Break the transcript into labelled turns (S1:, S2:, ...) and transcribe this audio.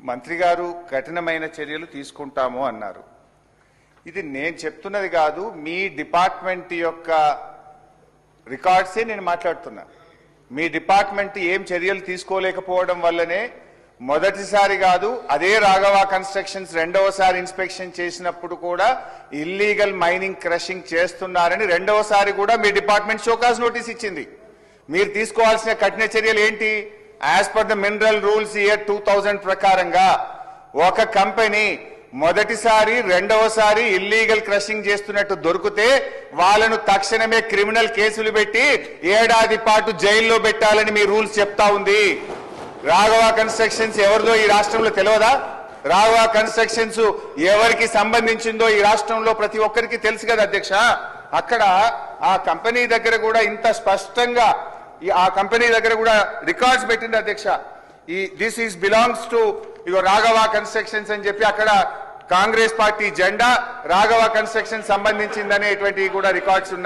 S1: మంత్రి గారు కఠినమైన చర్యలు తీసుకుంటాము అన్నారు. ఇది నేను చెప్తున్నది కాదు, మీ డిపార్ట్మెంట్ యొక్క రికార్డ్సే నేను మాట్లాడుతున్నా. మీ డిపార్ట్మెంట్ ఏం చర్యలు తీసుకోలేకపోవడం వల్లనే మొదటిసారి కాదు, అదే రాఘవ కన్స్ట్రక్షన్స్ రెండవసారి ఇన్స్పెక్షన్ చేసినప్పుడు కూడా ఇల్లీగల్ మైనింగ్ క్రషింగ్ చేస్తున్నారని రెండవసారి కూడా మీ డిపార్ట్మెంట్ షోకాజ్ నోటీస్ ఇచ్చింది. మీరు తీసుకోవాల్సిన కఠిన చర్యలు ఏంటి? As per the mineral rules year 2000 ప్రకారంగా ఒక కంపెనీ మొదటిసారి రెండవసారి ఇల్లీగల్ క్రషింగ్ చేస్తున్నట్టు దొరికితే వాళ్ళను తక్షణమే క్రిమినల్ కేసులు పెట్టి ఏడాది పాటు జైల్లో పెట్టాలని మీ రూల్స్ చెప్తా ఉంది. రాఘవ కన్స్ట్రక్షన్స్ ఎవరిదో ఈ రాష్ట్రంలో తెలియదా? రాఘవ కన్స్ట్రక్షన్స్ ఎవరికి సంబంధించిందో ఈ రాష్ట్రంలో ప్రతి ఒక్కరికి తెలుసు కదా అధ్యక్ష. అక్కడ ఆ కంపెనీ దగ్గర కూడా ఇంత స్పష్టంగా ఆ కంపెనీ దగ్గర కూడా రికార్డ్స్ పెట్టింది అధ్యక్ష. This is belongs to your Raghava constructions అని చెప్పి అక్కడ కాంగ్రెస్ పార్టీ జెండా రాఘవ కన్స్ట్రక్షన్ సంబంధించిందనేటువంటి కూడా రికార్డ్స్ ఉన్నాయి.